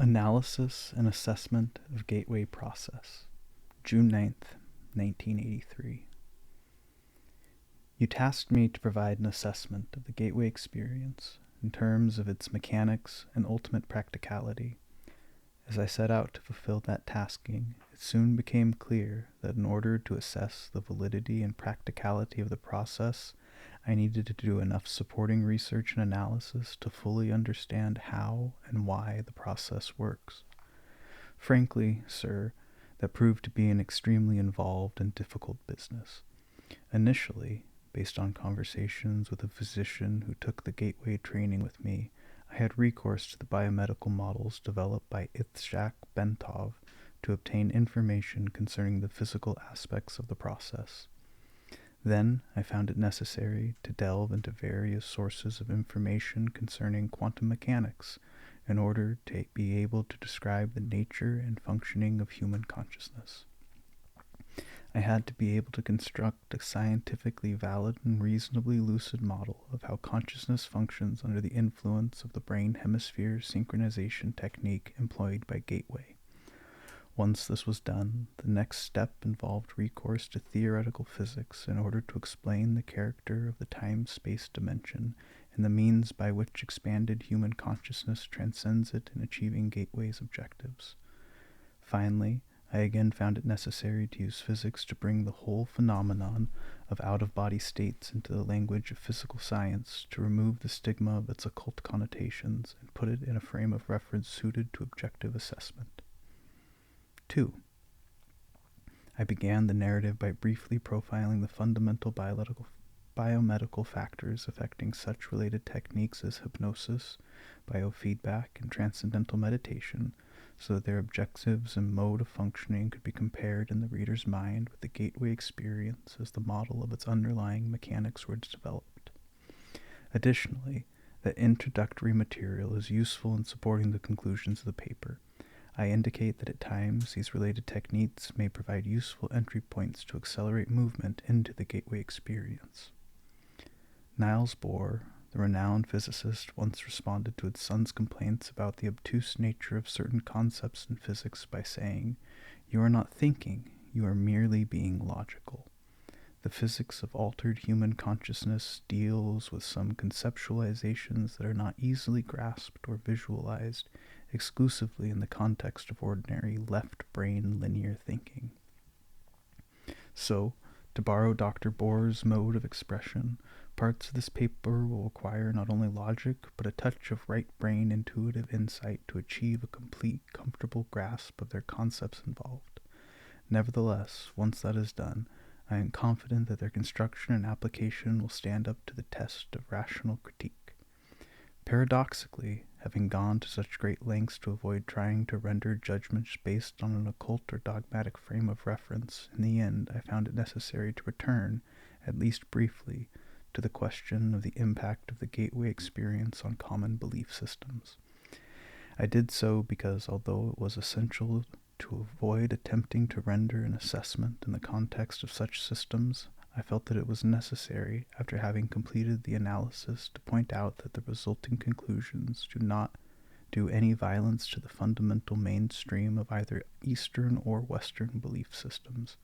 Analysis and Assessment of Gateway Process, June 9th, 1983. You tasked me to provide an assessment of the gateway experience in terms of its mechanics and ultimate practicality. As I set out to fulfill that tasking, it soon became clear that in order to assess the validity and practicality of the process, I needed to do enough supporting research and analysis to fully understand how and why the process works. Frankly, sir, that proved to be an extremely involved and difficult business. Initially, based on conversations with a physician who took the gateway training with me, I had recourse to the biomedical models developed by Itzhak Bentov to obtain information concerning the physical aspects of the process. Then I found it necessary to delve into various sources of information concerning quantum mechanics in order to be able to describe the nature and functioning of human consciousness. I had to be able to construct a scientifically valid and reasonably lucid model of how consciousness functions under the influence of the brain hemisphere synchronization technique employed by Gateway. Once this was done, the next step involved recourse to theoretical physics in order to explain the character of the time-space dimension and the means by which expanded human consciousness transcends it in achieving Gateway's objectives. Finally, I again found it necessary to use physics to bring the whole phenomenon of out-of-body states into the language of physical science to remove the stigma of its occult connotations and put it in a frame of reference suited to objective assessment. 2. I began the narrative by briefly profiling the fundamental biomedical factors affecting such related techniques as hypnosis, biofeedback, and transcendental meditation, so that their objectives and mode of functioning could be compared in the reader's mind with the gateway experience as the model of its underlying mechanics were developed. Additionally, that introductory material is useful in supporting the conclusions of the paper. I indicate that at times these related techniques may provide useful entry points to accelerate movement into the gateway experience. Niels Bohr, the renowned physicist, once responded to his son's complaints about the obtuse nature of certain concepts in physics by saying, "You are not thinking, you are merely being logical." The physics of altered human consciousness deals with some conceptualizations that are not easily grasped or visualized exclusively in the context of ordinary left-brain linear thinking. So, to borrow Dr. Bohr's mode of expression, parts of this paper will require not only logic, but a touch of right-brain intuitive insight to achieve a complete, comfortable grasp of their concepts involved. Nevertheless, once that is done, I am confident that their construction and application will stand up to the test of rational critique. Paradoxically, having gone to such great lengths to avoid trying to render judgments based on an occult or dogmatic frame of reference, in the end I found it necessary to return, at least briefly, to the question of the impact of the gateway experience on common belief systems. I did so because, although it was essential to avoid attempting to render an assessment in the context of such systems, I felt that it was necessary, after having completed the analysis, to point out that the resulting conclusions do not do any violence to the fundamental mainstream of either Eastern or Western belief systems.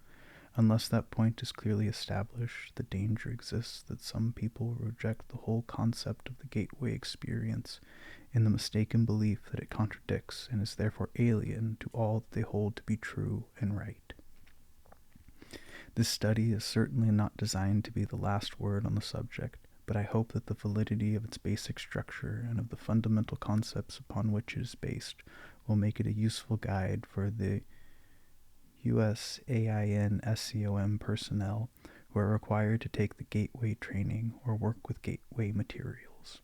Unless that point is clearly established, the danger exists that some people will reject the whole concept of the gateway experience in the mistaken belief that it contradicts and is therefore alien to all that they hold to be true and right. This study is certainly not designed to be the last word on the subject, but I hope that the validity of its basic structure and of the fundamental concepts upon which it is based will make it a useful guide for the USAIN SCOM personnel who are required to take the gateway training or work with gateway materials.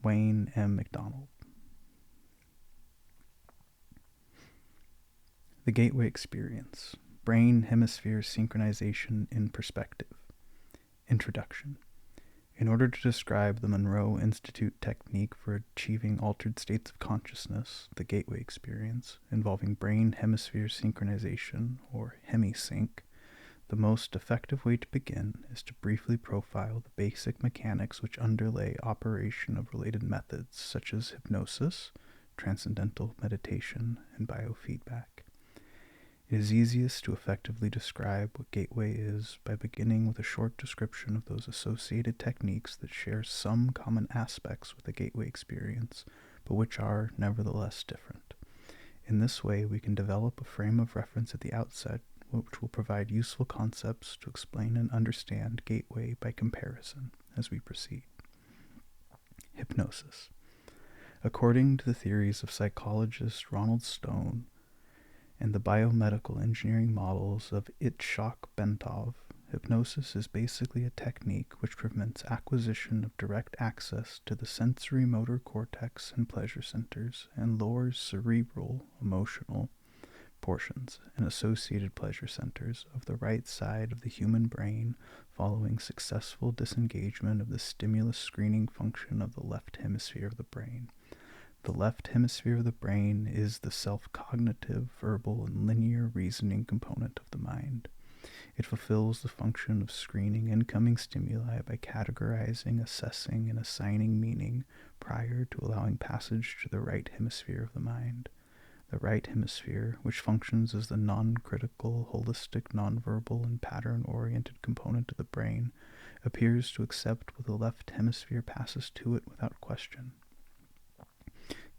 Wayne M. McDonald. The Gateway Experience. Brain Hemisphere Synchronization in Perspective. Introduction. In order to describe the Monroe Institute technique for achieving altered states of consciousness, the gateway experience, involving brain hemisphere synchronization, or hemisync, the most effective way to begin is to briefly profile the basic mechanics which underlay operation of related methods such as hypnosis, transcendental meditation, and biofeedback. It is easiest to effectively describe what Gateway is by beginning with a short description of those associated techniques that share some common aspects with the Gateway experience, but which are nevertheless different. In this way, we can develop a frame of reference at the outset, which will provide useful concepts to explain and understand Gateway by comparison as we proceed. Hypnosis. According to the theories of psychologist Ronald Stone and the biomedical engineering models of Itzhak Bentov, hypnosis is basically a technique which prevents acquisition of direct access to the sensory motor cortex and pleasure centers and lowers cerebral, emotional portions and associated pleasure centers of the right side of the human brain following successful disengagement of the stimulus screening function of the left hemisphere of the brain. The left hemisphere of the brain is the self-cognitive, verbal, and linear reasoning component of the mind. It fulfills the function of screening incoming stimuli by categorizing, assessing, and assigning meaning prior to allowing passage to the right hemisphere of the mind. The right hemisphere, which functions as the non-critical, holistic, nonverbal, and pattern-oriented component of the brain, appears to accept what the left hemisphere passes to it without question.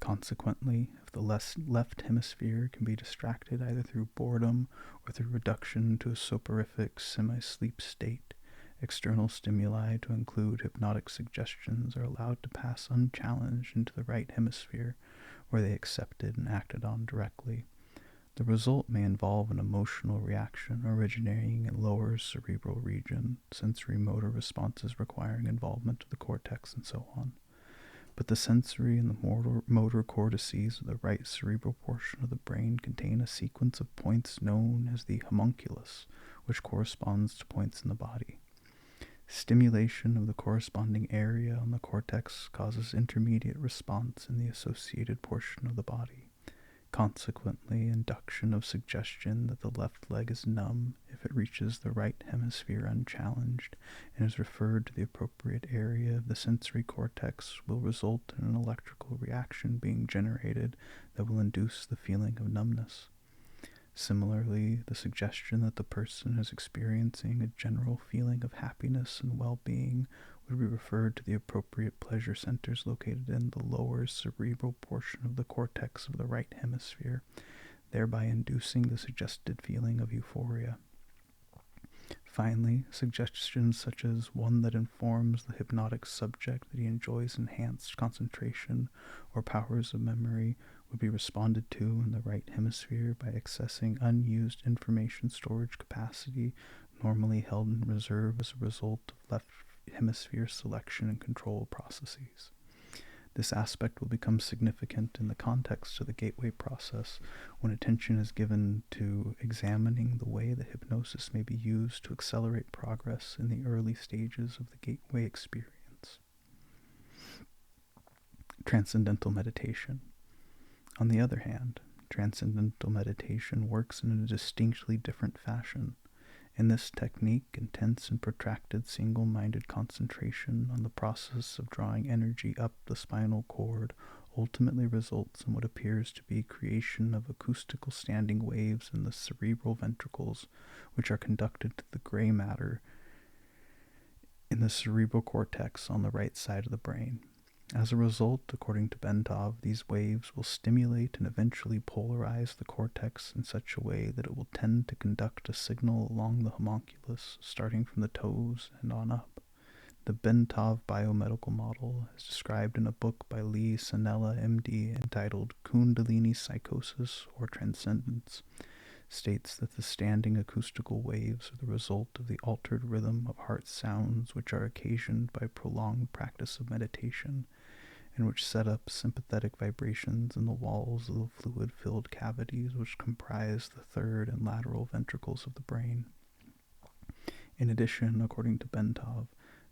Consequently, if the left hemisphere can be distracted either through boredom or through reduction to a soporific semi-sleep state, external stimuli to include hypnotic suggestions are allowed to pass unchallenged into the right hemisphere, where they accepted and acted on directly. The result may involve an emotional reaction originating in lower cerebral region, sensory motor responses requiring involvement of the cortex, and so on. But the sensory and the motor cortices of the right cerebral portion of the brain contain a sequence of points known as the homunculus, which corresponds to points in the body. Stimulation of the corresponding area on the cortex causes intermediate response in the associated portion of the body. Consequently, induction of suggestion that the left leg is numb if it reaches the right hemisphere unchallenged and is referred to the appropriate area of the sensory cortex will result in an electrical reaction being generated that will induce the feeling of numbness. Similarly, the suggestion that the person is experiencing a general feeling of happiness and well-being would be referred to the appropriate pleasure centers located in the lower cerebral portion of the cortex of the right hemisphere, thereby inducing the suggested feeling of euphoria. Finally, suggestions such as one that informs the hypnotic subject that he enjoys enhanced concentration or powers of memory would be responded to in the right hemisphere by accessing unused information storage capacity normally held in reserve as a result of left hemisphere selection and control processes. This aspect will become significant in the context of the gateway process when attention is given to examining the way that hypnosis may be used to accelerate progress in the early stages of the gateway experience. Transcendental meditation. On the other hand, transcendental meditation works in a distinctly different fashion. In this technique, intense and protracted single-minded concentration on the process of drawing energy up the spinal cord ultimately results in what appears to be creation of acoustical standing waves in the cerebral ventricles, which are conducted to the gray matter in the cerebral cortex on the right side of the brain. As a result, according to Bentov, these waves will stimulate and eventually polarize the cortex in such a way that it will tend to conduct a signal along the homunculus, starting from the toes and on up. The Bentov biomedical model, as described in a book by Lee Sanella, MD, entitled Kundalini Psychosis or Transcendence, states that the standing acoustical waves are the result of the altered rhythm of heart sounds which are occasioned by prolonged practice of meditation, and which set up sympathetic vibrations in the walls of the fluid-filled cavities which comprise the third and lateral ventricles of the brain. In addition, according to Bentov,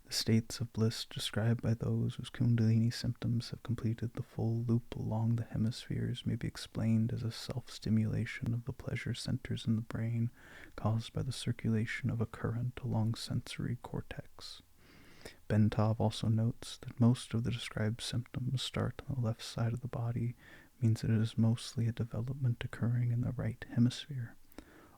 the states of bliss described by those whose Kundalini symptoms have completed the full loop along the hemispheres may be explained as a self-stimulation of the pleasure centers in the brain caused by the circulation of a current along sensory cortex. Bentov also notes that most of the described symptoms start on the left side of the body, means that it is mostly a development occurring in the right hemisphere.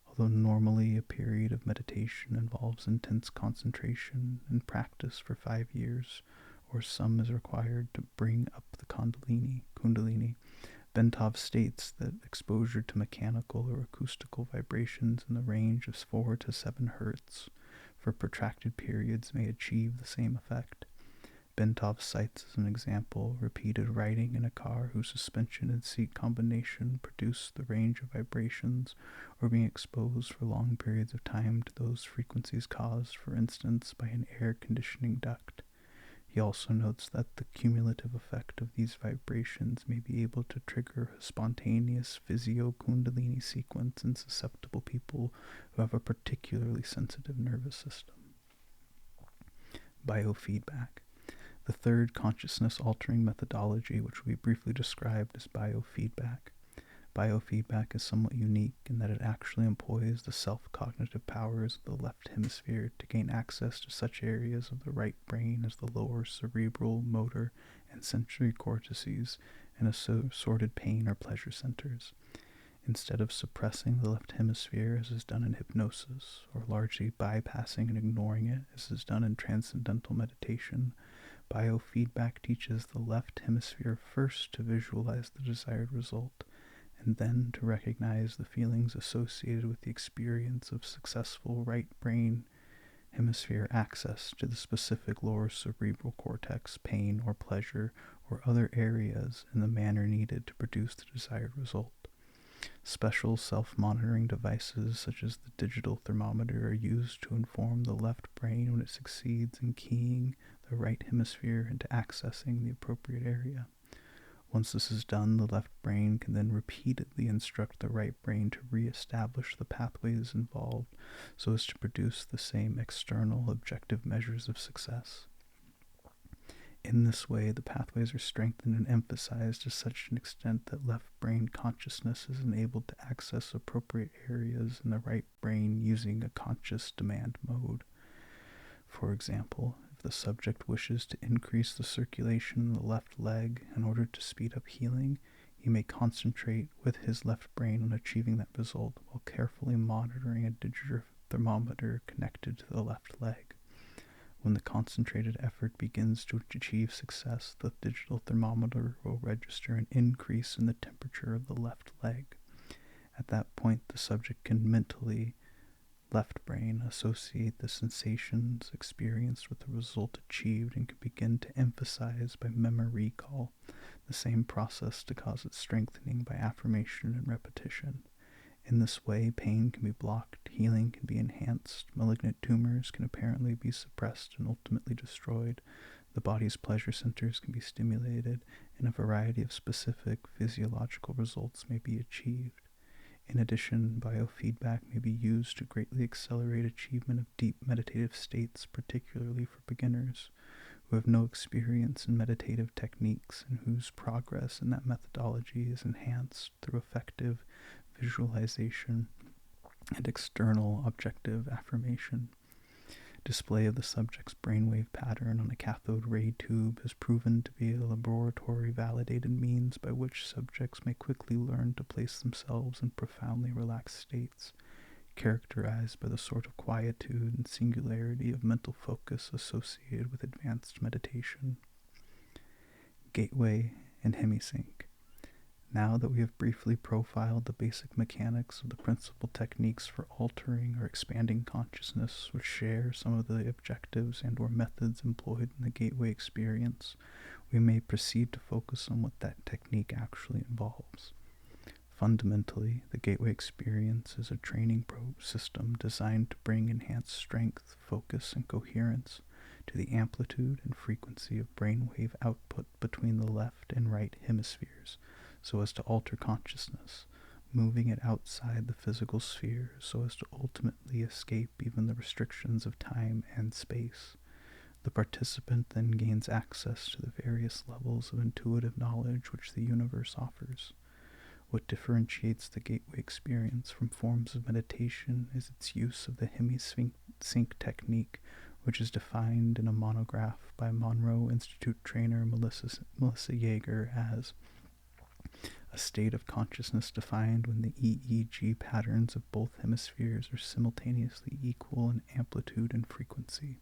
Although normally a period of meditation involves intense concentration and practice for 5 years, or some is required to bring up the kundalini, Bentov states that exposure to mechanical or acoustical vibrations in the range of 4 to 7 hertz for protracted periods may achieve the same effect. Bentov cites as an example repeated riding in a car whose suspension and seat combination produce the range of vibrations, or being exposed for long periods of time to those frequencies caused, for instance, by an air conditioning duct. He also notes that the cumulative effect of these vibrations may be able to trigger a spontaneous physio-kundalini sequence in susceptible people who have a particularly sensitive nervous system. Biofeedback. The third consciousness-altering methodology, which we briefly described, is biofeedback. Biofeedback is somewhat unique in that it actually employs the self-cognitive powers of the left hemisphere to gain access to such areas of the right brain as the lower cerebral, motor, and sensory cortices and assorted pain or pleasure centers. Instead of suppressing the left hemisphere as is done in hypnosis, or largely bypassing and ignoring it as is done in transcendental meditation, biofeedback teaches the left hemisphere first to visualize the desired result, and then to recognize the feelings associated with the experience of successful right brain hemisphere access to the specific lower cerebral cortex, pain or pleasure, or other areas in the manner needed to produce the desired result. Special self-monitoring devices such as the digital thermometer are used to inform the left brain when it succeeds in keying the right hemisphere into accessing the appropriate area. Once this is done, the left brain can then repeatedly instruct the right brain to re-establish the pathways involved so as to produce the same external objective measures of success. In this way, the pathways are strengthened and emphasized to such an extent that left brain consciousness is enabled to access appropriate areas in the right brain using a conscious demand mode. For example, if the subject wishes to increase the circulation in the left leg in order to speed up healing, he may concentrate with his left brain on achieving that result while carefully monitoring a digital thermometer connected to the left leg. When the concentrated effort begins to achieve success, the digital thermometer will register an increase in the temperature of the left leg. At that point, the subject can mentally, left brain, associate the sensations experienced with the result achieved and can begin to emphasize by memory recall the same process to cause its strengthening by affirmation and repetition. In this way, pain can be blocked, healing can be enhanced, malignant tumors can apparently be suppressed and ultimately destroyed, the body's pleasure centers can be stimulated, and a variety of specific physiological results may be achieved. In addition, biofeedback may be used to greatly accelerate achievement of deep meditative states, particularly for beginners who have no experience in meditative techniques and whose progress in that methodology is enhanced through effective visualization and external objective affirmation. Display of the subject's brainwave pattern on a cathode ray tube has proven to be a laboratory-validated means by which subjects may quickly learn to place themselves in profoundly relaxed states, characterized by the sort of quietude and singularity of mental focus associated with advanced meditation. Gateway and hemisync. Now that we have briefly profiled the basic mechanics of the principal techniques for altering or expanding consciousness, which share some of the objectives and or methods employed in the gateway experience, we may proceed to focus on what that technique actually involves. Fundamentally, the gateway experience is a training system designed to bring enhanced strength, focus, and coherence to the amplitude and frequency of brainwave output between the left and right hemispheres, so as to alter consciousness, moving it outside the physical sphere so as to ultimately escape even the restrictions of time and space. The participant then gains access to the various levels of intuitive knowledge which the universe offers. What differentiates the gateway experience from forms of meditation is its use of the hemisync technique, which is defined in a monograph by Monroe Institute trainer Melissa Yeager as a state of consciousness defined when the EEG patterns of both hemispheres are simultaneously equal in amplitude and frequency.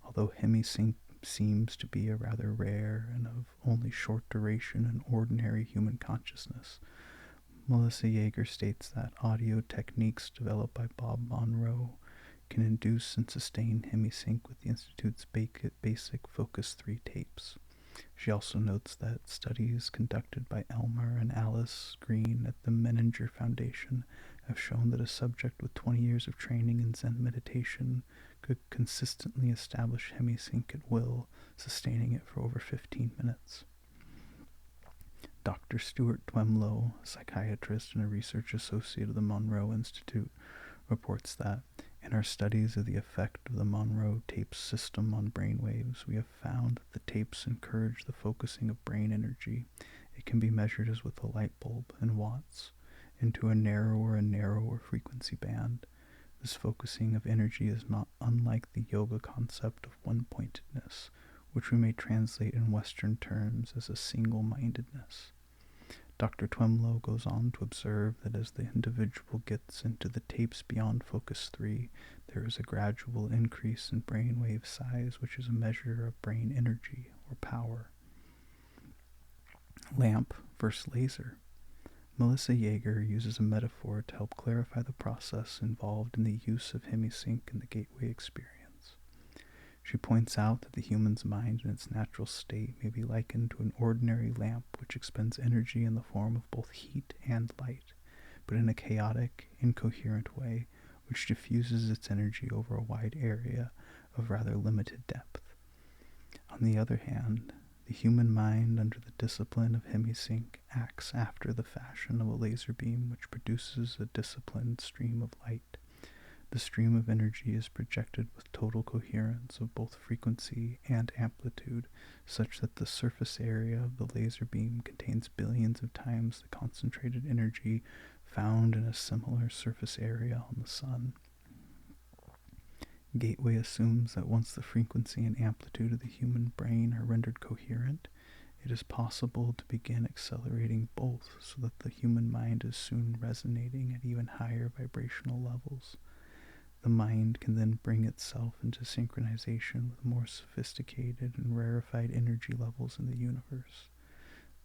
Although hemisync seems to be a rather rare and of only short duration in ordinary human consciousness, Melissa Yeager states that audio techniques developed by Bob Monroe can induce and sustain hemisync with the Institute's basic Focus 3 tapes. She also notes that studies conducted by Elmer and Alice Green at the Menninger Foundation have shown that a subject with 20 years of training in Zen meditation could consistently establish hemisync at will, sustaining it for over 15 minutes. Dr. Stuart Twemlow, a psychiatrist and a research associate of the Monroe Institute, reports that in our studies of the effect of the Monroe tape system on brainwaves, we have found that the tapes encourage the focusing of brain energy. It can be measured as with a light bulb in watts into a narrower and narrower frequency band. This focusing of energy is not unlike the yoga concept of one-pointedness, which we may translate in Western terms as a single-mindedness. Dr. Twemlow goes on to observe that as the individual gets into the tapes beyond Focus 3, there is a gradual increase in brainwave size, which is a measure of brain energy or power. Lamp versus laser. Melissa Yeager uses a metaphor to help clarify the process involved in the use of hemisync in the gateway experience. She points out that the human's mind in its natural state may be likened to an ordinary lamp which expends energy in the form of both heat and light, but in a chaotic, incoherent way which diffuses its energy over a wide area of rather limited depth. On the other hand, the human mind under the discipline of hemisync acts after the fashion of a laser beam which produces a disciplined stream of light. The stream of energy is projected with total coherence of both frequency and amplitude, such that the surface area of the laser beam contains billions of times the concentrated energy found in a similar surface area on the sun. Gateway assumes that once the frequency and amplitude of the human brain are rendered coherent, it is possible to begin accelerating both so that the human mind is soon resonating at even higher vibrational levels. The mind can then bring itself into synchronization with more sophisticated and rarefied energy levels in the universe.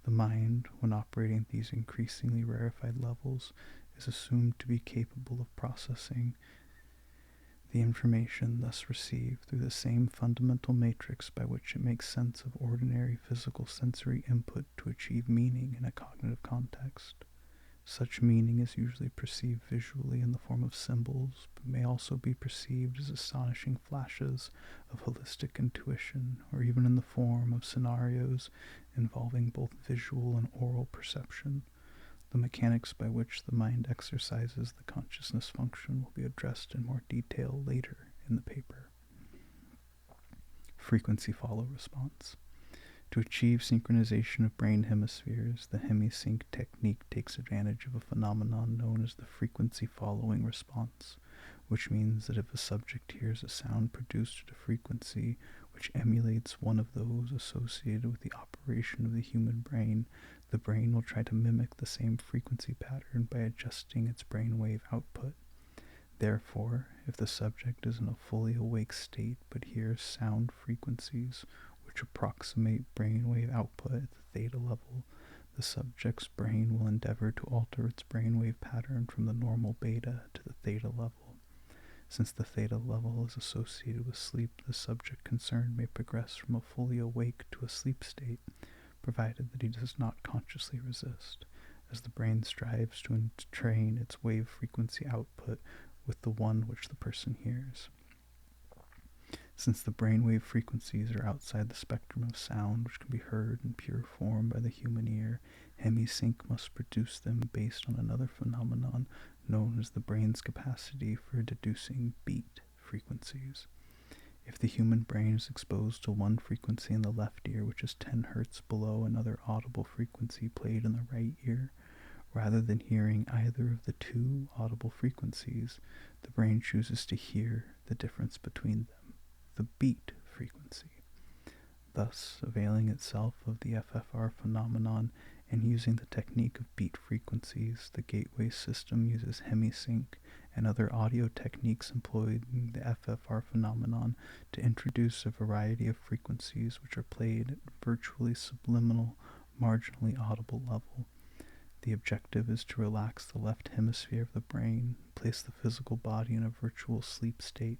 The mind, when operating at these increasingly rarefied levels, is assumed to be capable of processing the information thus received through the same fundamental matrix by which it makes sense of ordinary physical sensory input to achieve meaning in a cognitive context. Such meaning is usually perceived visually in the form of symbols, but may also be perceived as astonishing flashes of holistic intuition, or even in the form of scenarios involving both visual and oral perception. The mechanics by which the mind exercises the consciousness function will be addressed in more detail later in the paper. Frequency follow response. To achieve synchronization of brain hemispheres, the hemisync technique takes advantage of a phenomenon known as the frequency following response, which means that if a subject hears a sound produced at a frequency which emulates one of those associated with the operation of the human brain, the brain will try to mimic the same frequency pattern by adjusting its brainwave output. Therefore, if the subject is in a fully awake state but hears sound frequencies which approximate brainwave output at the theta level, the subject's brain will endeavor to alter its brainwave pattern from the normal beta to the theta level. Since the theta level is associated with sleep, the subject concerned may progress from a fully awake to a sleep state, provided that he does not consciously resist, as the brain strives to train its wave frequency output with the one which the person hears. Since the brainwave frequencies are outside the spectrum of sound which can be heard in pure form by the human ear, hemisync must produce them based on another phenomenon known as the brain's capacity for deducing beat frequencies. If the human brain is exposed to one frequency in the left ear which is 10 hertz below another audible frequency played in the right ear, rather than hearing either of the two audible frequencies, the brain chooses to hear the difference between them, the beat frequency. Thus, availing itself of the FFR phenomenon and using the technique of beat frequencies, the gateway system uses hemisync and other audio techniques employed in the FFR phenomenon to introduce a variety of frequencies which are played at virtually subliminal, marginally audible level. The objective is to relax the left hemisphere of the brain, place the physical body in a virtual sleep state,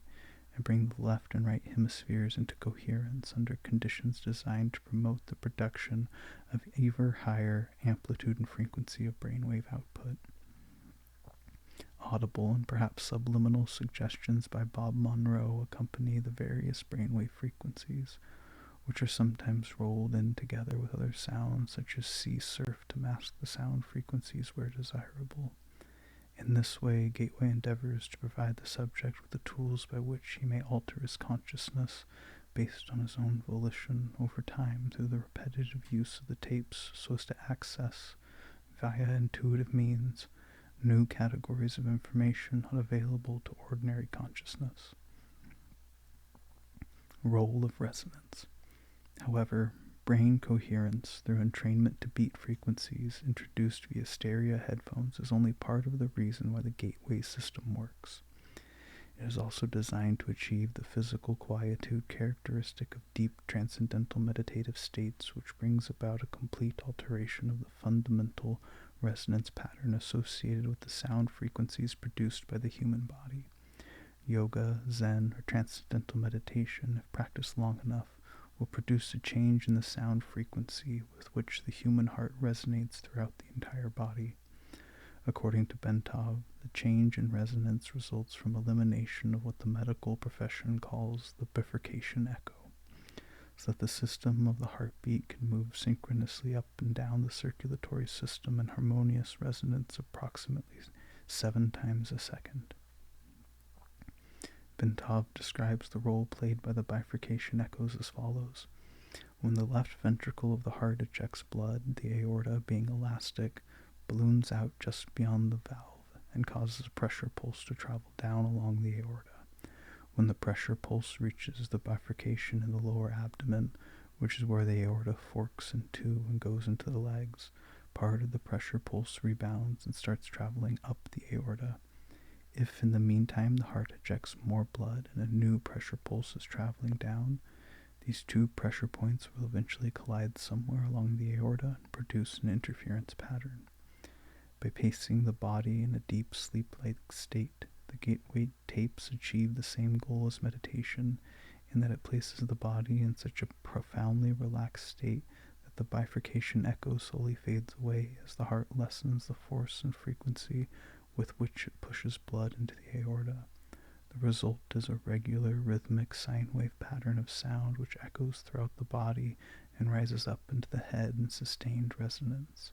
and bring the left and right hemispheres into coherence under conditions designed to promote the production of ever higher amplitude and frequency of brainwave output. Audible and perhaps subliminal suggestions by Bob Monroe accompany the various brainwave frequencies, which are sometimes rolled in together with other sounds such as sea surf to mask the sound frequencies where desirable. In this way, Gateway endeavors to provide the subject with the tools by which he may alter his consciousness based on his own volition over time through the repetitive use of the tapes so as to access, via intuitive means, new categories of information not available to ordinary consciousness. Role of resonance. However, brain coherence through entrainment to beat frequencies introduced via stereo headphones is only part of the reason why the gateway system works. It is also designed to achieve the physical quietude characteristic of deep transcendental meditative states, which brings about a complete alteration of the fundamental resonance pattern associated with the sound frequencies produced by the human body. Yoga, Zen, or transcendental meditation, if practiced long enough, will produce a change in the sound frequency with which the human heart resonates throughout the entire body. According to Bentov, the change in resonance results from elimination of what the medical profession calls the bifurcation echo, so that the system of the heartbeat can move synchronously up and down the circulatory system in harmonious resonance approximately 7 times a second. Bentov describes the role played by the bifurcation echoes as follows. When the left ventricle of the heart ejects blood, the aorta, being elastic, balloons out just beyond the valve and causes a pressure pulse to travel down along the aorta. When the pressure pulse reaches the bifurcation in the lower abdomen, which is where the aorta forks in two and goes into the legs, part of the pressure pulse rebounds and starts traveling up the aorta. If in the meantime the heart ejects more blood and a new pressure pulse is traveling down, these two pressure points will eventually collide somewhere along the aorta and produce an interference pattern. By pacing the body in a deep sleep-like state, the gateway tapes achieve the same goal as meditation in that it places the body in such a profoundly relaxed state that the bifurcation echo slowly fades away as the heart lessens the force and frequency with which it pushes blood into the aorta. The result is a regular rhythmic sine wave pattern of sound which echoes throughout the body and rises up into the head in sustained resonance.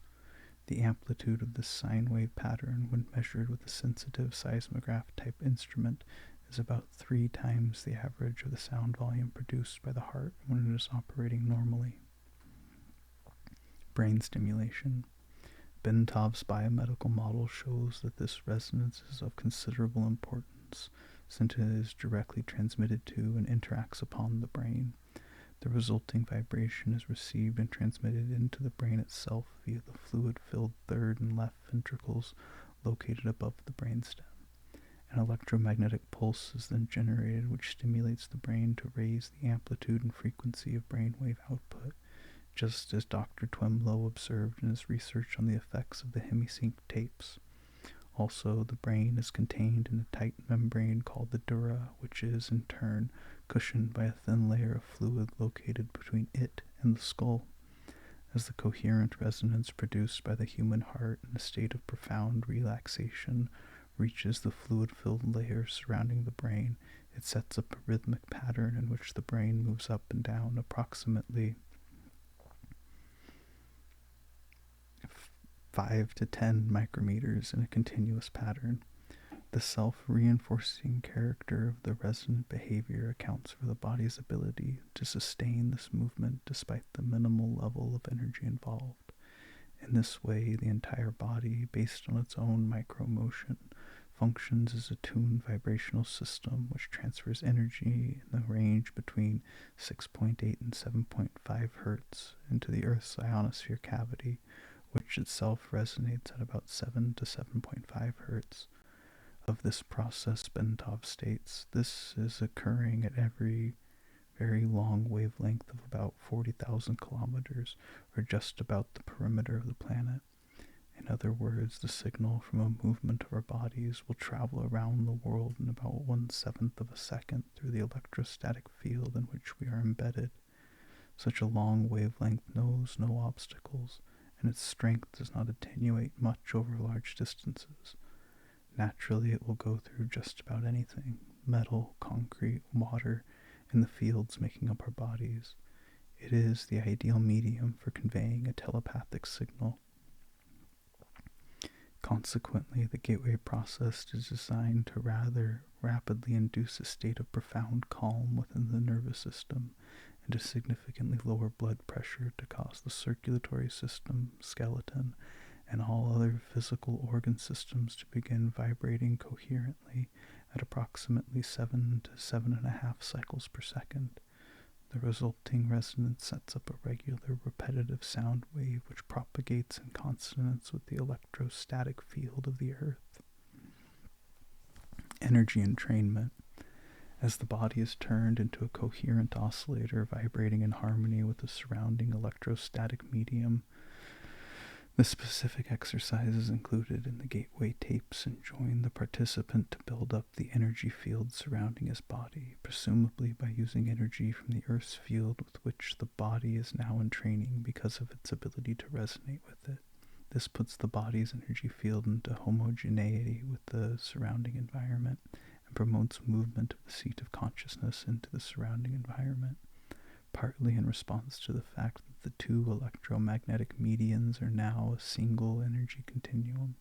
The amplitude of this sine wave pattern, when measured with a sensitive seismograph type instrument, is about 3 times the average of the sound volume produced by the heart when it is operating normally. Brain stimulation. Bentov's biomedical model shows that this resonance is of considerable importance, since it is directly transmitted to and interacts upon the brain. The resulting vibration is received and transmitted into the brain itself via the fluid-filled third and left ventricles located above the brainstem. An electromagnetic pulse is then generated which stimulates the brain to raise the amplitude and frequency of brainwave output, just as Dr. Twemlow observed in his research on the effects of the hemisync tapes. Also, the brain is contained in a tight membrane called the dura, which is, in turn, cushioned by a thin layer of fluid located between it and the skull. As the coherent resonance produced by the human heart in a state of profound relaxation reaches the fluid-filled layer surrounding the brain, it sets up a rhythmic pattern in which the brain moves up and down approximately 5 to 10 micrometers in a continuous pattern. The self-reinforcing character of the resonant behavior accounts for the body's ability to sustain this movement despite the minimal level of energy involved. In this way, the entire body, based on its own micro-motion, functions as a tuned vibrational system which transfers energy in the range between 6.8 and 7.5 hertz into the Earth's ionosphere cavity, which itself resonates at about 7 to 7.5 hertz. Of this process, Bentov states, this is occurring at every very long wavelength of about 40,000 kilometers, or just about the perimeter of the planet. In other words, the signal from a movement of our bodies will travel around the world in about 1/7 of a second through the electrostatic field in which we are embedded. Such a long wavelength knows no obstacles, and its strength does not attenuate much over large distances. Naturally, it will go through just about anything: metal, concrete, water, and the fields making up our bodies. It is the ideal medium for conveying a telepathic signal. Consequently, the gateway process is designed to rather rapidly induce a state of profound calm within the nervous system and to significantly lower blood pressure to cause the circulatory system, skeleton, and all other physical organ systems to begin vibrating coherently at approximately 7 to 7.5 cycles per second. The resulting resonance sets up a regular repetitive sound wave which propagates in consonance with the electrostatic field of the Earth. Energy entrainment. As the body is turned into a coherent oscillator vibrating in harmony with the surrounding electrostatic medium, the specific exercises included in the gateway tapes enjoin the participant to build up the energy field surrounding his body, presumably by using energy from the Earth's field with which the body is now in training because of its ability to resonate with it. This puts the body's energy field into homogeneity with the surrounding environment and promotes movement of the seat of consciousness into the surrounding environment, partly in response to the fact that the two electromagnetic medians are now a single energy continuum.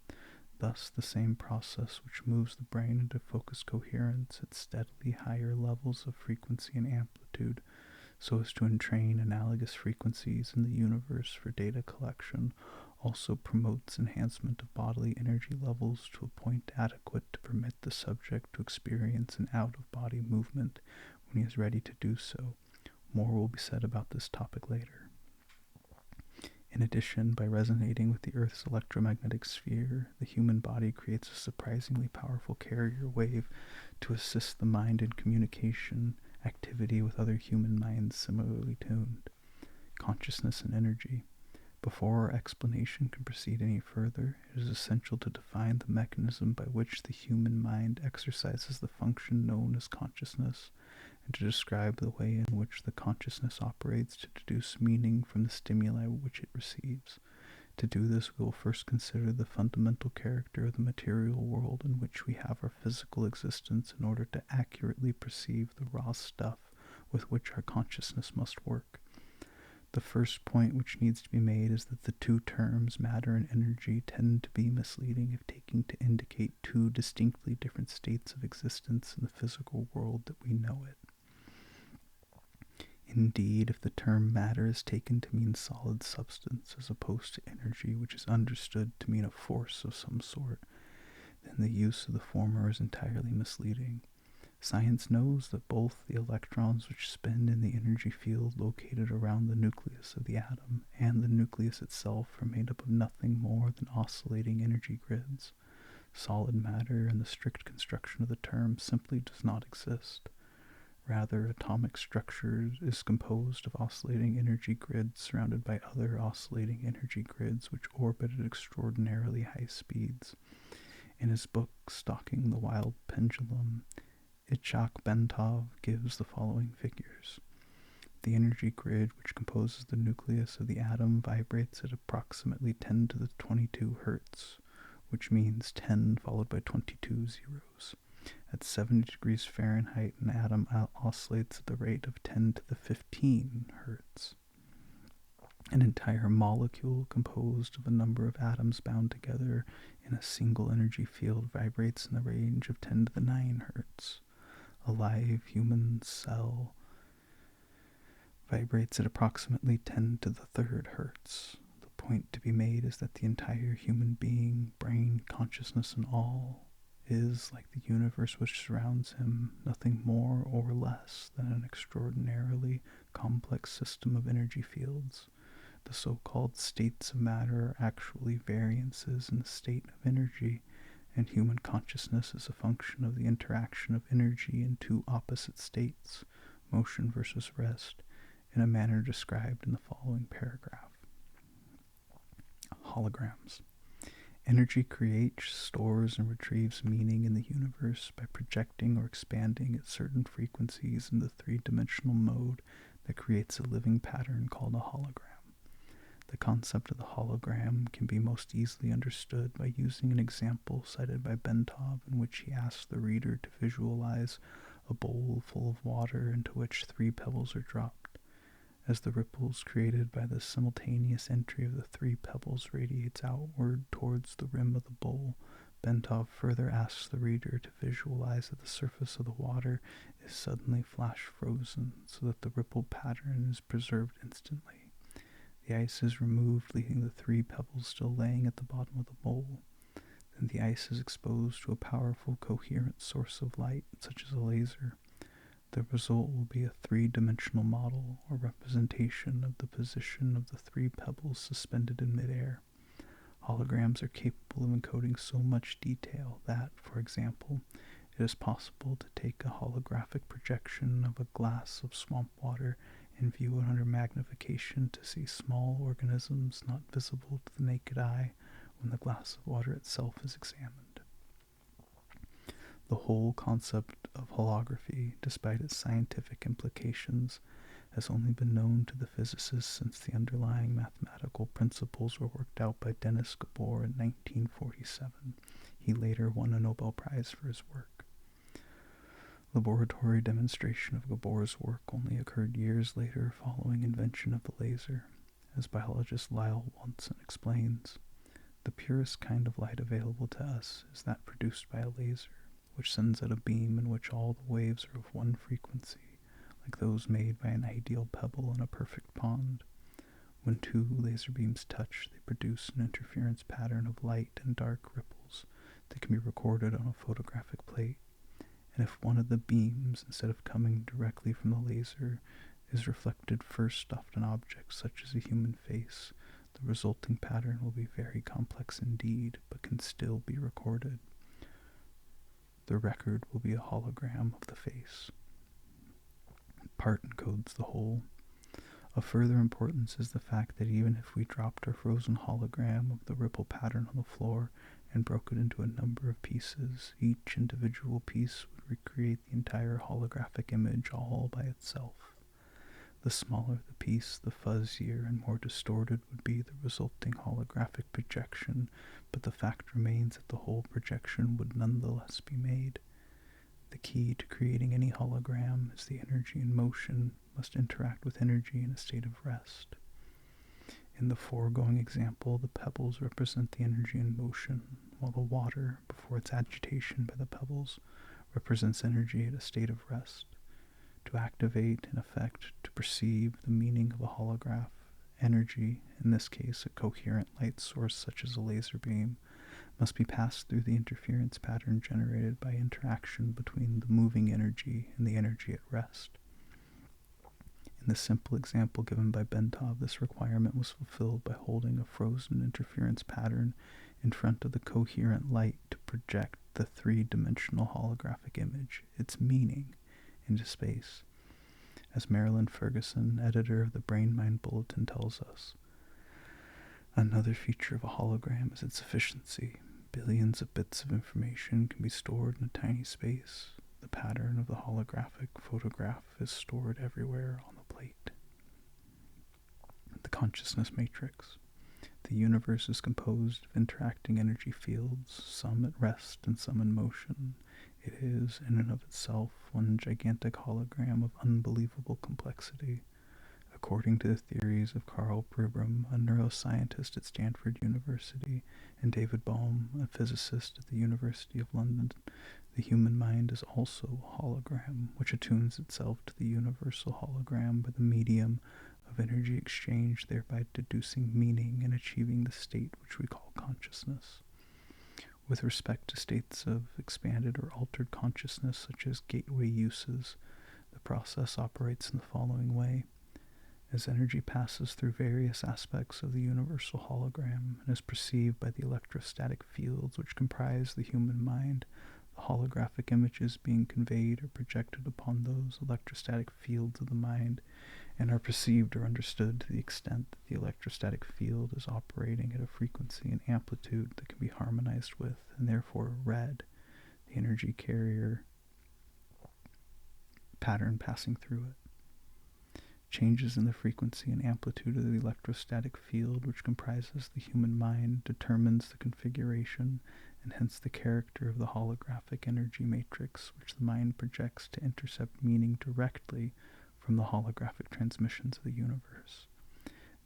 Thus, the same process which moves the brain into focused coherence at steadily higher levels of frequency and amplitude, so as to entrain analogous frequencies in the universe for data collection, also promotes enhancement of bodily energy levels to a point adequate to permit the subject to experience an out-of-body movement when he is ready to do so. More will be said about this topic later. In addition, by resonating with the Earth's electromagnetic sphere, the human body creates a surprisingly powerful carrier wave to assist the mind in communication activity with other human minds similarly tuned. Consciousness and energy. Before our explanation can proceed any further, it is essential to define the mechanism by which the human mind exercises the function known as consciousness, and to describe the way in which the consciousness operates to deduce meaning from the stimuli which it receives. To do this, we will first consider the fundamental character of the material world in which we have our physical existence in order to accurately perceive the raw stuff with which our consciousness must work. The first point which needs to be made is that the two terms, matter and energy, tend to be misleading if taken to indicate two distinctly different states of existence in the physical world that we know it. Indeed, if the term matter is taken to mean solid substance as opposed to energy, which is understood to mean a force of some sort, then the use of the former is entirely misleading. Science knows that both the electrons which spin in the energy field located around the nucleus of the atom and the nucleus itself are made up of nothing more than oscillating energy grids. Solid matter, in the strict construction of the term, simply does not exist. Rather, atomic structure is composed of oscillating energy grids surrounded by other oscillating energy grids which orbit at extraordinarily high speeds. In his book, Stalking the Wild Pendulum, Itzhak Bentov gives the following figures. The energy grid which composes the nucleus of the atom vibrates at approximately 10 to the 22 hertz, which means 10 followed by 22 zeros. At 70 degrees Fahrenheit, an atom oscillates at the rate of 10 to the 15 hertz. An entire molecule composed of a number of atoms bound together in a single energy field vibrates in the range of 10 to the 9 hertz. A live human cell vibrates at approximately 10 to the 3rd hertz. The point to be made is that the entire human being, brain, consciousness, and all, is, like the universe which surrounds him, nothing more or less than an extraordinarily complex system of energy fields. The so-called states of matter are actually variances in the state of energy, and human consciousness is a function of the interaction of energy in two opposite states, motion versus rest, in a manner described in the following paragraph. Holograms. Energy creates, stores, and retrieves meaning in the universe by projecting or expanding at certain frequencies in the three-dimensional mode that creates a living pattern called a hologram. The concept of the hologram can be most easily understood by using an example cited by Bentov, in which he asks the reader to visualize a bowl full of water into which 3 pebbles are dropped. As the ripples created by the simultaneous entry of the 3 pebbles radiates outward towards the rim of the bowl, Bentov further asks the reader to visualize that the surface of the water is suddenly flash frozen, so that the ripple pattern is preserved instantly. The ice is removed, leaving the 3 pebbles still laying at the bottom of the bowl. Then the ice is exposed to a powerful, coherent source of light, such as a laser. The result will be a 3-dimensional model, or representation of the position of the 3 pebbles suspended in midair. Holograms are capable of encoding so much detail that, for example, it is possible to take a holographic projection of a glass of swamp water and view it under magnification to see small organisms not visible to the naked eye when the glass of water itself is examined. The whole concept of holography, despite its scientific implications, has only been known to the physicists since the underlying mathematical principles were worked out by Denis Gabor in 1947. He later won a Nobel Prize for his work. Laboratory demonstration of Gabor's work only occurred years later following invention of the laser. As biologist Lyle Watson explains, the purest kind of light available to us is that produced by a laser, which sends out a beam in which all the waves are of one frequency, like those made by an ideal pebble in a perfect pond. When 2 laser beams touch, they produce an interference pattern of light and dark ripples that can be recorded on a photographic plate. And if one of the beams, instead of coming directly from the laser, is reflected first off an object such as a human face, the resulting pattern will be very complex indeed, but can still be recorded. The record will be a hologram of the face. Part encodes the whole. Of further importance is the fact that even if we dropped our frozen hologram of the ripple pattern on the floor and broke it into a number of pieces, each individual piece would recreate the entire holographic image all by itself. The smaller the piece, the fuzzier and more distorted would be the resulting holographic projection, but the fact remains that the whole projection would nonetheless be made. The key to creating any hologram is the energy in motion must interact with energy in a state of rest. In the foregoing example, the pebbles represent the energy in motion, while the water, before its agitation by the pebbles, represents energy at a state of rest. To activate, in effect, to perceive the meaning of a holograph, energy, in this case a coherent light source such as a laser beam, must be passed through the interference pattern generated by interaction between the moving energy and the energy at rest. In the simple example given by Bentov, this requirement was fulfilled by holding a frozen interference pattern in front of the coherent light to project the 3-dimensional holographic image, its meaning, into space. As Marilyn Ferguson, editor of the Brain Mind Bulletin, tells us, another feature of a hologram is its efficiency. Billions of bits of information can be stored in a tiny space. The pattern of the holographic photograph is stored everywhere on the plate. The consciousness matrix. The universe is composed of interacting energy fields, some at rest and some in motion. It is, in and of itself, one gigantic hologram of unbelievable complexity. According to the theories of Carl Pribram, a neuroscientist at Stanford University, and David Bohm, a physicist at the University of London, the human mind is also a hologram, which attunes itself to the universal hologram by the medium of energy exchange, thereby deducing meaning and achieving the state which we call consciousness. With respect to states of expanded or altered consciousness, such as gateway uses, the process operates in the following way. As energy passes through various aspects of the universal hologram and is perceived by the electrostatic fields which comprise the human mind, the holographic images being conveyed or projected upon those electrostatic fields of the mind and are perceived or understood to the extent that the electrostatic field is operating at a frequency and amplitude that can be harmonized with and therefore read, the energy carrier pattern passing through it. Changes in the frequency and amplitude of the electrostatic field which comprises the human mind determines the configuration and hence the character of the holographic energy matrix which the mind projects to intercept meaning directly from the holographic transmissions of the universe.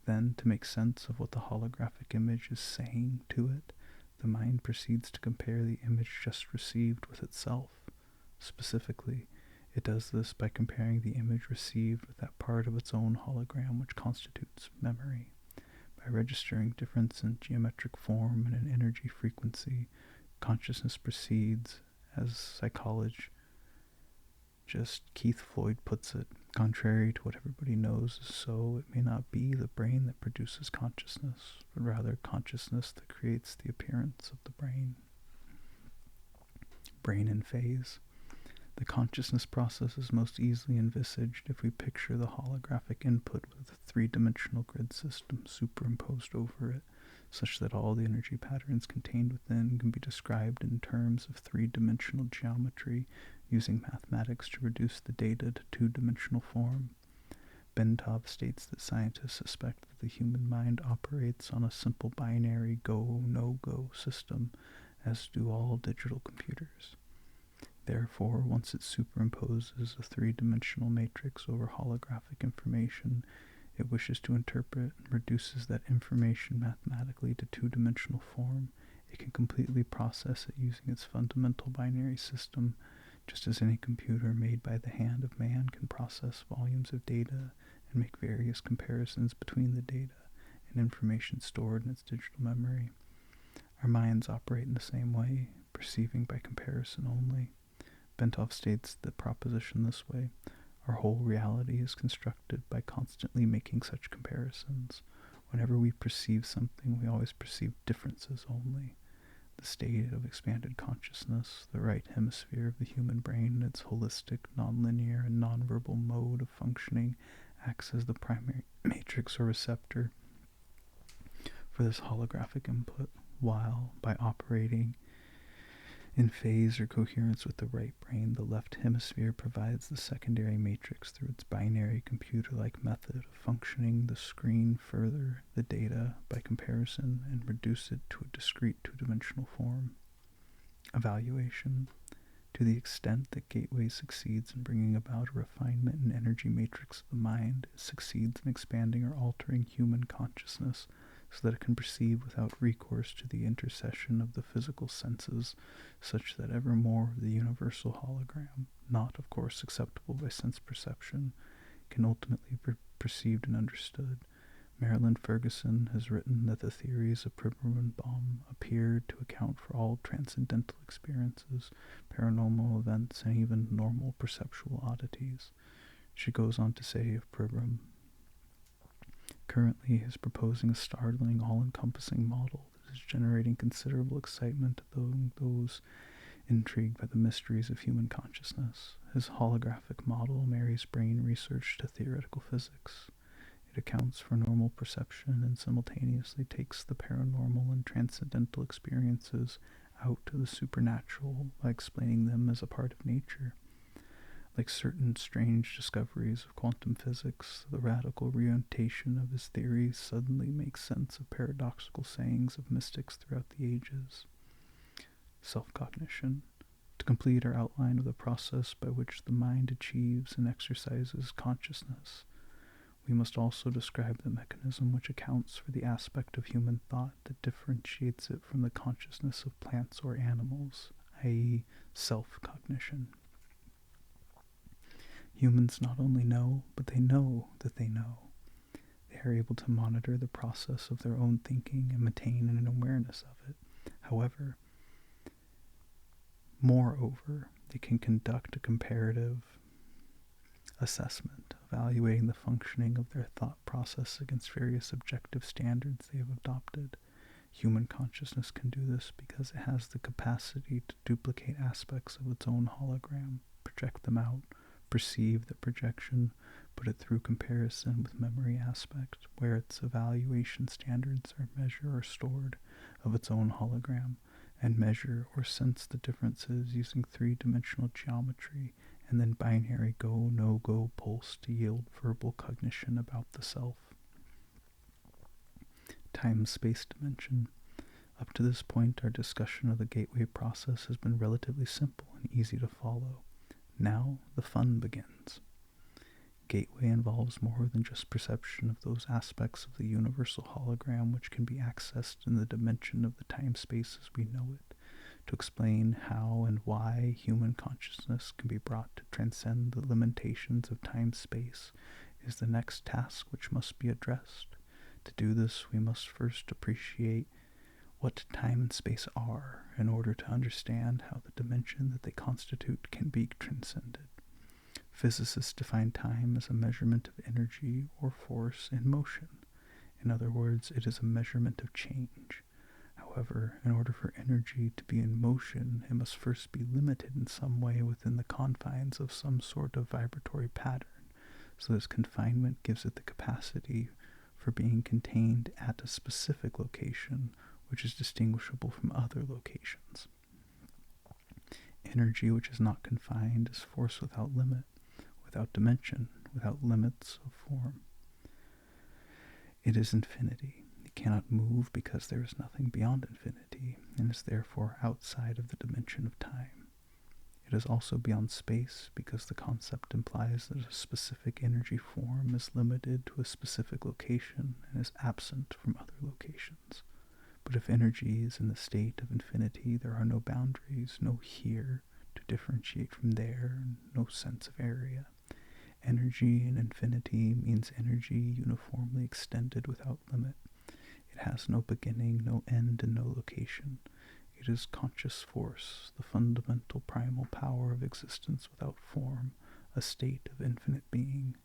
Then, to make sense of what the holographic image is saying to it, the mind proceeds to compare the image just received with itself. Specifically, it does this by comparing the image received with that part of its own hologram which constitutes memory. By registering difference in geometric form and in energy frequency, consciousness proceeds, as psychologist Keith Floyd puts it, contrary to what everybody knows is so, it may not be the brain that produces consciousness, but rather consciousness that creates the appearance of the brain. Brain in phase. The consciousness process is most easily envisaged if we picture the holographic input with a three-dimensional grid system superimposed over it, such that all the energy patterns contained within can be described in terms of three-dimensional geometry, using mathematics to reduce the data to two-dimensional form. Bentov states that scientists suspect that the human mind operates on a simple binary go-no-go system, as do all digital computers. Therefore, once it superimposes a three-dimensional matrix over holographic information, it wishes to interpret and reduces that information mathematically to two-dimensional form. It can completely process it using its fundamental binary system, just as any computer made by the hand of man can process volumes of data and make various comparisons between the data and information stored in its digital memory. Our minds operate in the same way, perceiving by comparison only. Bentov states the proposition this way: our whole reality is constructed by constantly making such comparisons. Whenever we perceive something, we always perceive differences only. The state of expanded consciousness, the right hemisphere of the human brain in its holistic, nonlinear, and nonverbal mode of functioning, acts as the primary matrix or receptor for this holographic input, while, by operating in phase or coherence with the right brain, the left hemisphere provides the secondary matrix through its binary computer-like method of functioning the screen further the data by comparison and reduce it to a discrete two-dimensional form. Evaluation. To the extent that Gateway succeeds in bringing about a refinement in energy matrix of the mind, it succeeds in expanding or altering human consciousness so that it can perceive without recourse to the intercession of the physical senses, such that ever more of the universal hologram, not, of course, acceptable by sense perception, can ultimately be perceived and understood. Marilyn Ferguson has written that the theories of Pribram and Baum appeared to account for all transcendental experiences, paranormal events, and even normal perceptual oddities. She goes on to say of Pribram, currently he is proposing a startling, all-encompassing model that is generating considerable excitement among those intrigued by the mysteries of human consciousness. His holographic model marries brain research to theoretical physics. It accounts for normal perception and simultaneously takes the paranormal and transcendental experiences out to the supernatural by explaining them as a part of nature. Like certain strange discoveries of quantum physics, the radical reorientation of his theories suddenly makes sense of paradoxical sayings of mystics throughout the ages. Self-cognition. To complete our outline of the process by which the mind achieves and exercises consciousness, we must also describe the mechanism which accounts for the aspect of human thought that differentiates it from the consciousness of plants or animals, i.e., self-cognition. Humans not only know, but they know that they know. They are able to monitor the process of their own thinking and maintain an awareness of it. Moreover, they can conduct a comparative Assessment, evaluating the functioning of their thought process against various objective standards they have adopted. Human consciousness can do this because it has the capacity to duplicate aspects of its own hologram, project them out, perceive the projection, put it through comparison with memory aspect, where its evaluation standards are measured or stored of its own hologram, and measure or sense the differences using three-dimensional geometry and then binary go, no-go pulse to yield verbal cognition about the self. Time-space dimension. Up to this point, our discussion of the gateway process has been relatively simple and easy to follow. Now, the fun begins. Gateway involves more than just perception of those aspects of the universal hologram which can be accessed in the dimension of the time-space as we know it. To explain how and why human consciousness can be brought to transcend the limitations of time-space is the next task which must be addressed. To do this, we must first appreciate what time and space are in order to understand how the dimension that they constitute can be transcended. Physicists define time as a measurement of energy or force in motion. In other words, it is a measurement of change. However, in order for energy to be in motion, it must first be limited in some way within the confines of some sort of vibratory pattern, so this confinement gives it the capacity for being contained at a specific location, which is distinguishable from other locations. Energy which is not confined is force without limit, without dimension, without limits of form. It is infinity. It cannot move because there is nothing beyond infinity, and is therefore outside of the dimension of time. It is also beyond space because the concept implies that a specific energy form is limited to a specific location and is absent from other locations. But if energy is in the state of infinity, there are no boundaries, no here to differentiate from there, and no sense of area. Energy in infinity means energy uniformly extended without limit. It has no beginning, no end, and no location. It is conscious force, the fundamental primal power of existence without form, a state of infinite being.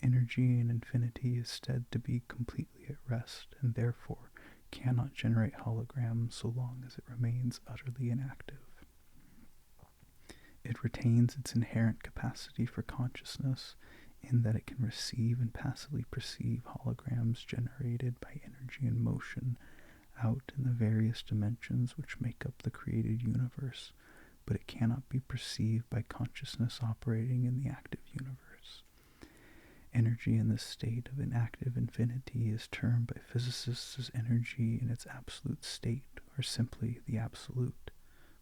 Energy in infinity is said to be completely at rest, and therefore cannot generate holograms so long as it remains utterly inactive. It retains its inherent capacity for consciousness in that it can receive and passively perceive holograms generated by energy and motion out in the various dimensions which make up the created universe, but it cannot be perceived by consciousness operating in the active universe. Energy in this state of inactive infinity is termed by physicists as energy in its absolute state, or simply the absolute.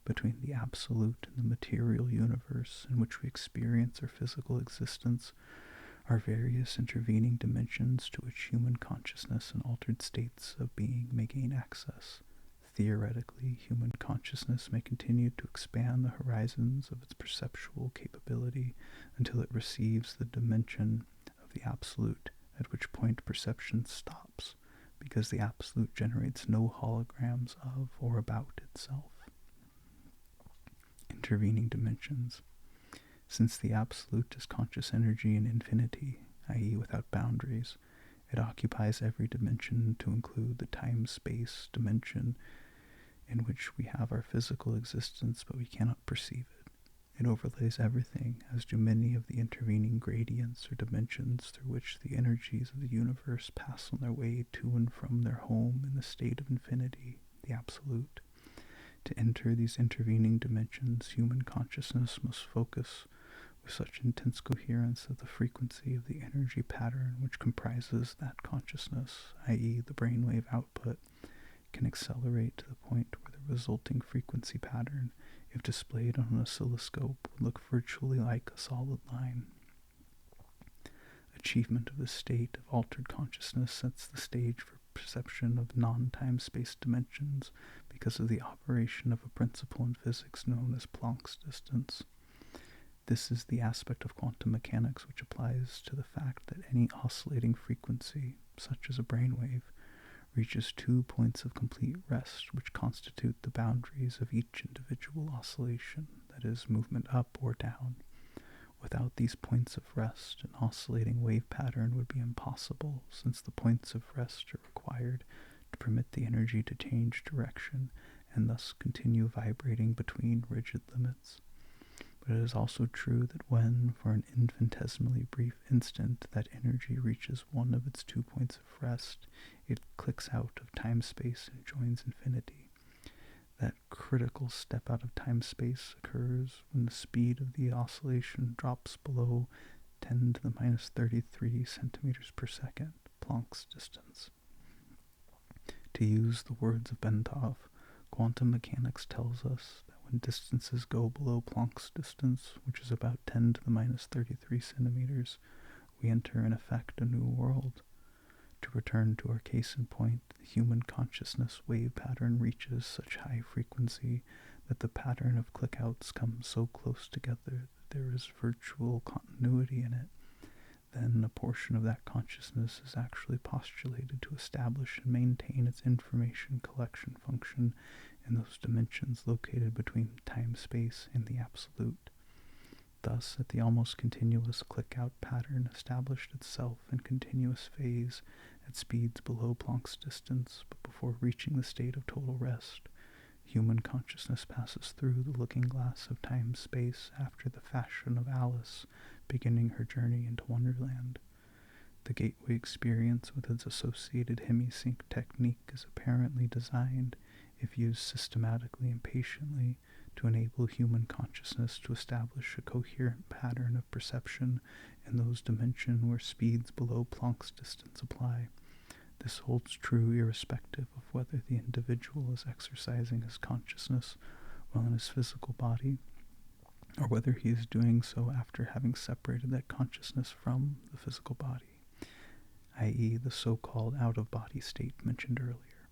Between the absolute and the material universe in which we experience our physical existence are various intervening dimensions to which human consciousness and altered states of being may gain access. Theoretically, human consciousness may continue to expand the horizons of its perceptual capability until it receives the dimension of the absolute, at which point perception stops, because the absolute generates no holograms of or about itself. Intervening dimensions. Since the absolute is conscious energy in infinity, i.e. without boundaries, it occupies every dimension to include the time-space dimension in which we have our physical existence but we cannot perceive it. It overlays everything, as do many of the intervening gradients or dimensions through which the energies of the universe pass on their way to and from their home in the state of infinity, the absolute. To enter these intervening dimensions, human consciousness must focus with such intense coherence that the frequency of the energy pattern which comprises that consciousness, i.e. the brainwave output, can accelerate to the point where the resulting frequency pattern, if displayed on an oscilloscope, would look virtually like a solid line. Achievement of this state of altered consciousness sets the stage for perception of non-time-space dimensions because of the operation of a principle in physics known as Planck's distance. This is the aspect of quantum mechanics which applies to the fact that any oscillating frequency, such as a brainwave, reaches 2 points of complete rest which constitute the boundaries of each individual oscillation, that is, movement up or down. Without these points of rest, an oscillating wave pattern would be impossible, since the points of rest are required to permit the energy to change direction and thus continue vibrating between rigid limits. But it is also true that when, for an infinitesimally brief instant, that energy reaches one of its 2 points of rest, it clicks out of time-space and joins infinity. That critical step out of time-space occurs when the speed of the oscillation drops below 10 to the minus 33 centimeters per second, Planck's distance. To use the words of Bentov, quantum mechanics tells us that when distances go below Planck's distance, which is about 10 to the minus 33 centimeters, we enter in effect a new world. To return to our case in point, the human consciousness wave pattern reaches such high frequency that the pattern of click-outs comes so close together that there is virtual continuity in it. Then a portion of that consciousness is actually postulated to establish and maintain its information collection function in those dimensions located between time-space and the absolute. Thus, at the almost continuous click-out pattern established itself in continuous phase at speeds below Planck's distance, but before reaching the state of total rest, human consciousness passes through the looking glass of time-space after the fashion of Alice beginning her journey into Wonderland. The gateway experience with its associated hemisync technique is apparently designed, if used systematically and patiently, to enable human consciousness to establish a coherent pattern of perception in those dimensions where speeds below Planck's distance apply. This holds true irrespective of whether the individual is exercising his consciousness while in his physical body, or whether he is doing so after having separated that consciousness from the physical body, i.e. the so-called out-of-body state mentioned earlier.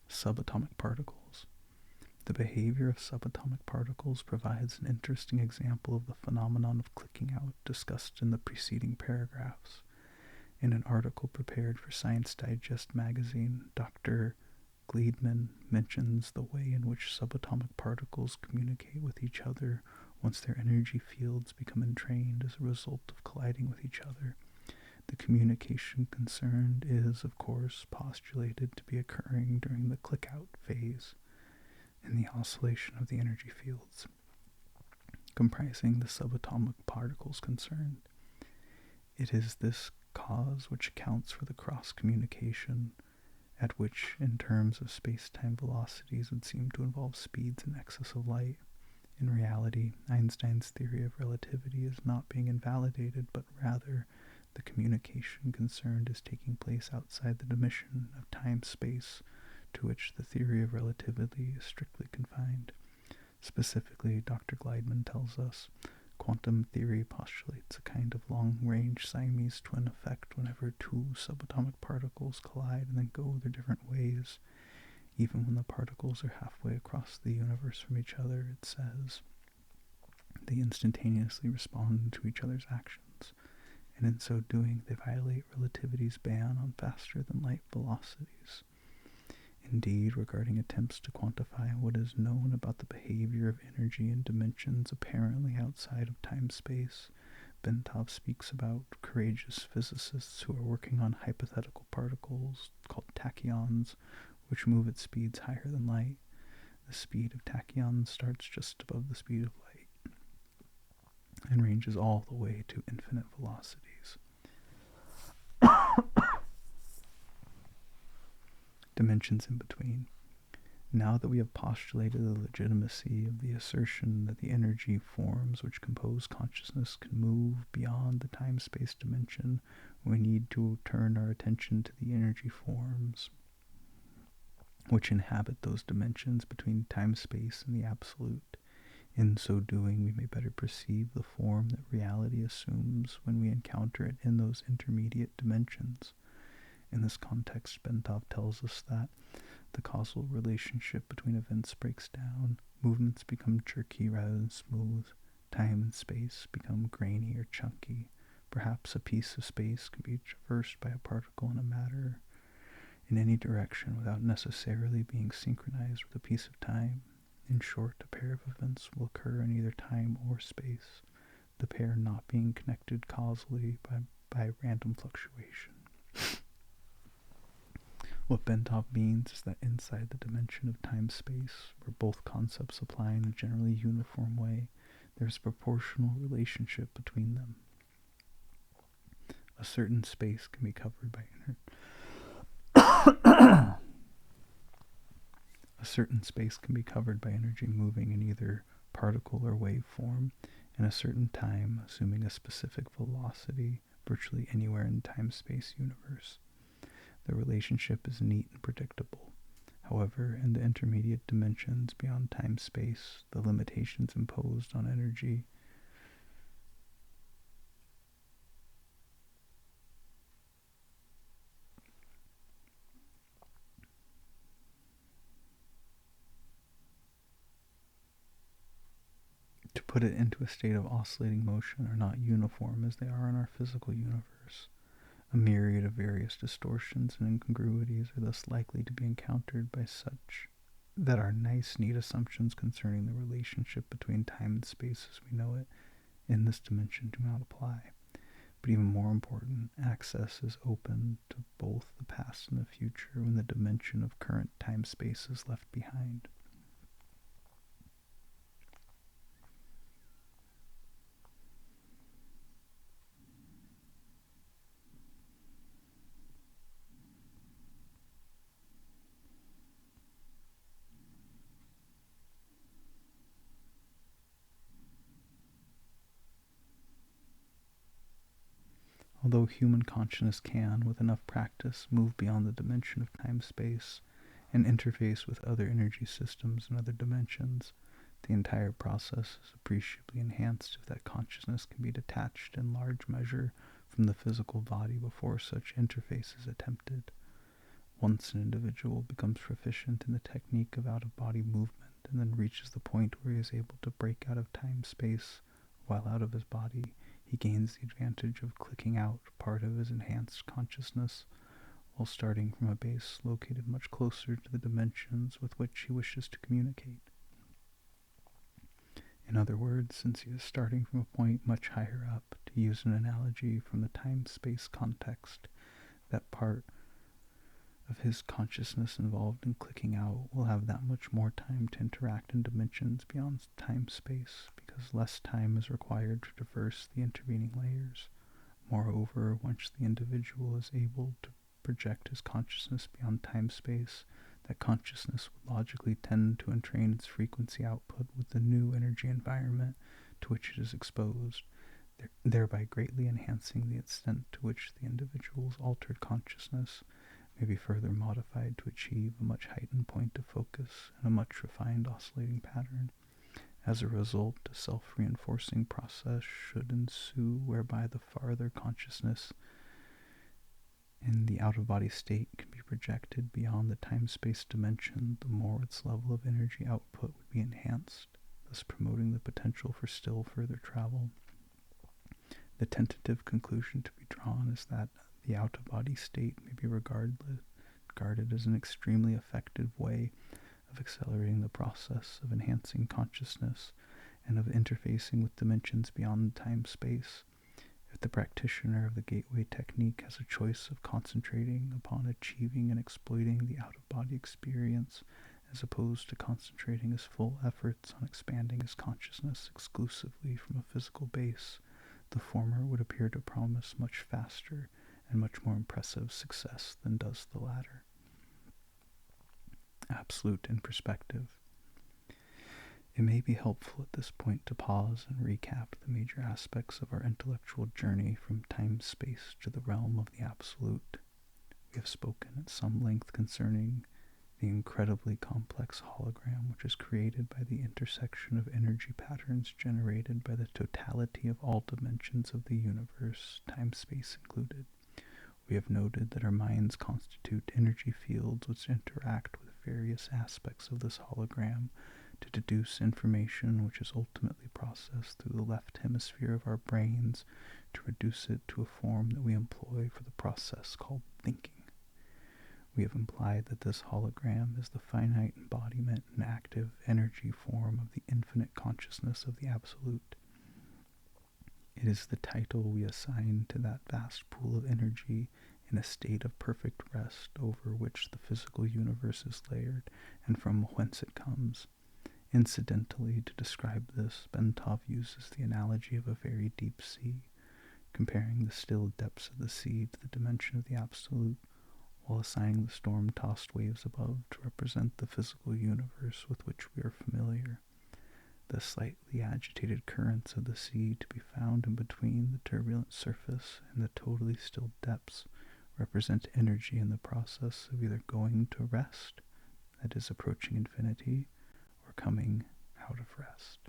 Subatomic particles. The behavior of subatomic particles provides an interesting example of the phenomenon of clicking out discussed in the preceding paragraphs. In an article prepared for Science Digest magazine, Dr. Gleidman mentions the way in which subatomic particles communicate with each other once their energy fields become entrained as a result of colliding with each other. The communication concerned is, of course, postulated to be occurring during the click-out phase in the oscillation of the energy fields, comprising the subatomic particles concerned. It is this cause which accounts for the cross-communication, at which, in terms of space-time velocities, would seem to involve speeds in excess of light. In reality, Einstein's theory of relativity is not being invalidated, but rather the communication concerned is taking place outside the dimension of time-space to which the theory of relativity is strictly confined. Specifically, Dr. Gleidman tells us, quantum theory postulates a kind of long-range Siamese twin effect whenever two subatomic particles collide and then go their different ways. Even when the particles are halfway across the universe from each other, it says, they instantaneously respond to each other's actions, and in so doing they violate relativity's ban on faster-than-light velocities. Indeed, regarding attempts to quantify what is known about the behavior of energy in dimensions apparently outside of time-space, Bentov speaks about courageous physicists who are working on hypothetical particles called tachyons, which move at speeds higher than light. The speed of tachyons starts just above the speed of light and ranges all the way to infinite velocities. Dimensions in between. Now that we have postulated the legitimacy of the assertion that the energy forms which compose consciousness can move beyond the time-space dimension, we need to turn our attention to the energy forms which inhabit those dimensions between time-space and the absolute. In so doing, we may better perceive the form that reality assumes when we encounter it in those intermediate dimensions. In this context, Bentov tells us that the causal relationship between events breaks down, movements become jerky rather than smooth, time and space become grainy or chunky. Perhaps a piece of space can be traversed by a particle in a matter in any direction without necessarily being synchronized with a piece of time. In short, a pair of events will occur in either time or space, the pair not being connected causally by random fluctuation. What Bentov means is that inside the dimension of time-space, where both concepts apply in a generally uniform way, there is a proportional relationship between them. A certain space can be covered by energy moving in either particle or wave form, and a certain time, assuming a specific velocity, virtually anywhere in the time-space universe. The relationship is neat and predictable. However, in the intermediate dimensions beyond time-space, the limitations imposed on energy to put it into a state of oscillating motion are not uniform as they are in our physical universe. A myriad of various distortions and incongruities are thus likely to be encountered by such that our nice, neat assumptions concerning the relationship between time and space as we know it in this dimension do not apply. But even more important, access is open to both the past and the future when the dimension of current time-space is left behind. Although human consciousness can, with enough practice, move beyond the dimension of time-space and interface with other energy systems in other dimensions, the entire process is appreciably enhanced if that consciousness can be detached in large measure from the physical body before such interface is attempted. Once an individual becomes proficient in the technique of out-of-body movement and then reaches the point where he is able to break out of time-space while out of his body, he gains the advantage of clicking out part of his enhanced consciousness while starting from a base located much closer to the dimensions with which he wishes to communicate. In other words, since he is starting from a point much higher up, to use an analogy from the time-space context, that part of his consciousness involved in clicking out will have that much more time to interact in dimensions beyond time-space, because less time is required to traverse the intervening layers. Moreover, once the individual is able to project his consciousness beyond time-space, that consciousness would logically tend to entrain its frequency output with the new energy environment to which it is exposed, thereby greatly enhancing the extent to which the individual's altered consciousness may be further modified to achieve a much heightened point of focus and a much refined oscillating pattern. As a result, a self-reinforcing process should ensue whereby the farther consciousness in the out-of-body state can be projected beyond the time-space dimension, the more its level of energy output would be enhanced, thus promoting the potential for still further travel. The tentative conclusion to be drawn is that the out-of-body state may be regarded as an extremely effective way of accelerating the process of enhancing consciousness and of interfacing with dimensions beyond time-space. If the practitioner of the gateway technique has a choice of concentrating upon achieving and exploiting the out-of-body experience, as opposed to concentrating his full efforts on expanding his consciousness exclusively from a physical base, the former would appear to promise much faster and much more impressive success than does the latter. Absolute in perspective. It may be helpful at this point to pause and recap the major aspects of our intellectual journey from time-space to the realm of the absolute. We have spoken at some length concerning the incredibly complex hologram which is created by the intersection of energy patterns generated by the totality of all dimensions of the universe, time-space included. We have noted that our minds constitute energy fields which interact with various aspects of this hologram to deduce information which is ultimately processed through the left hemisphere of our brains to reduce it to a form that we employ for the process called thinking. We have implied that this hologram is the finite embodiment and active energy form of the infinite consciousness of the Absolute. It is the title we assign to that vast pool of energy in a state of perfect rest over which the physical universe is layered and from whence it comes. Incidentally, to describe this, Bentov uses the analogy of a very deep sea, comparing the still depths of the sea to the dimension of the Absolute, while assigning the storm-tossed waves above to represent the physical universe with which we are familiar. The slightly agitated currents of the sea to be found in between the turbulent surface and the totally still depths represent energy in the process of either going to rest, that is approaching infinity, or coming out of rest.